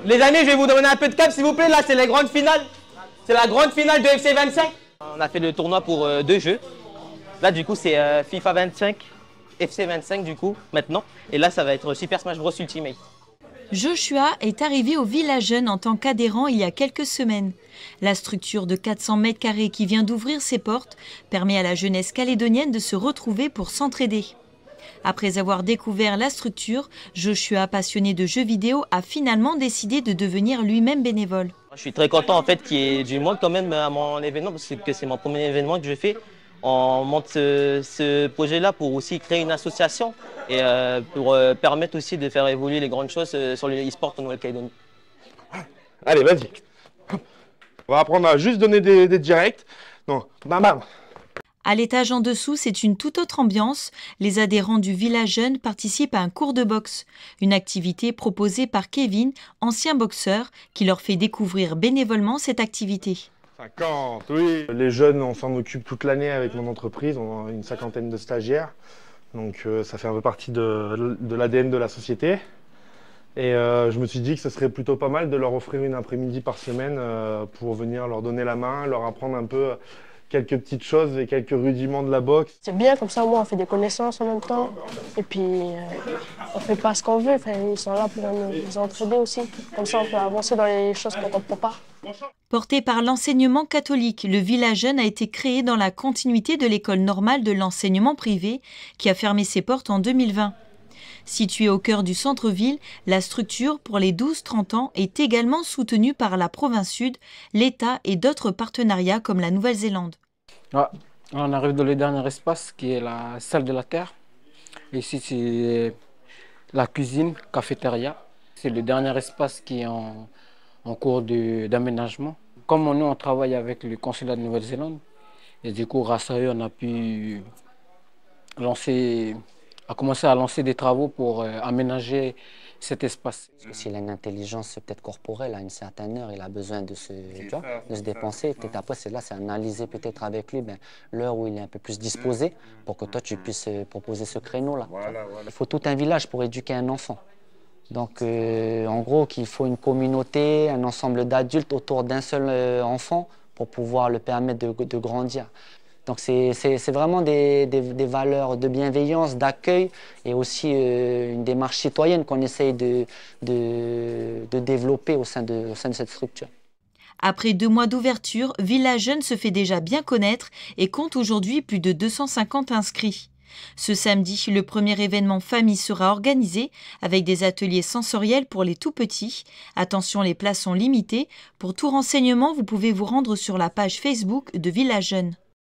Les amis, je vais vous donner un peu de cap, s'il vous plaît. Là, c'est les grandes finales. C'est la grande finale de FC 25. On a fait le tournoi pour 2 jeux. Là, du coup, c'est FIFA 25, FC 25, du coup, maintenant. Et là, ça va être Super Smash Bros Ultimate. Joshua est arrivé au Village Jeune en tant qu'adhérent il y a quelques semaines. La structure de 400 mètres carrés qui vient d'ouvrir ses portes permet à la jeunesse calédonienne de se retrouver pour s'entraider. Après avoir découvert la structure, Joshua, passionné de jeux vidéo, a finalement décidé de devenir lui-même bénévole. Je suis très content en fait qu'il y ait du monde quand même à mon événement parce que c'est mon premier événement que je fais. On monte ce projet-là pour aussi créer une association et pour permettre aussi de faire évoluer les grandes choses sur le e-sport en Nouvelle-Calédonie. Allez, vas-y. On va apprendre à juste donner des directs. Non, bam bam. À l'étage en dessous, c'est une toute autre ambiance. Les adhérents du Village Jeune participent à un cours de boxe, une activité proposée par Kevin, ancien boxeur, qui leur fait découvrir bénévolement cette activité. 50, oui. Les jeunes, on s'en occupe toute l'année avec mon entreprise. On a une cinquantaine de stagiaires. Donc ça fait un peu partie de l'ADN de la société. Et je me suis dit que ce serait plutôt pas mal de leur offrir une après-midi par semaine pour venir leur donner la main, leur apprendre un peu quelques petites choses et quelques rudiments de la boxe. C'est bien, comme ça, moi, on fait des connaissances en même temps. Et puis, on fait pas ce qu'on veut. Enfin, ils sont là pour nous entraider aussi. Comme ça, on peut avancer dans les choses qu'on ne comprend pas. Porté par l'enseignement catholique, le Village Jeune a été créé dans la continuité de l'école normale de l'enseignement privé qui a fermé ses portes en 2020. Située au cœur du centre-ville, la structure pour les 12-30 ans est également soutenue par la province sud, l'État et d'autres partenariats comme la Nouvelle-Zélande. Ah, on arrive dans le dernier espace qui est la salle de la terre. Ici, c'est la cuisine, cafétéria. C'est le dernier espace qui est en cours d'aménagement. Comme nous, on travaille avec le consulat de Nouvelle-Zélande, et du coup, grâce à eux, on a pu commencer à lancer des travaux pour aménager cet espace. S'il a une intelligence peut-être corporelle, à une certaine heure, il a besoin de se dépenser. Peut-être après, c'est analyser peut-être avec lui l'heure où il est un peu plus disposé pour que toi, tu puisses proposer ce créneau-là. Voilà. Il faut tout un village pour éduquer un enfant. Donc, en gros, qu'il faut une communauté, un ensemble d'adultes autour d'un seul enfant pour pouvoir le permettre de grandir. Donc c'est vraiment des valeurs de bienveillance, d'accueil et aussi une démarche citoyenne qu'on essaye de développer au sein de cette structure. Après 2 mois d'ouverture, Village Jeune se fait déjà bien connaître et compte aujourd'hui plus de 250 inscrits. Ce samedi, le premier événement famille sera organisé avec des ateliers sensoriels pour les tout-petits. Attention, les places sont limitées. Pour tout renseignement, vous pouvez vous rendre sur la page Facebook de Village Jeune.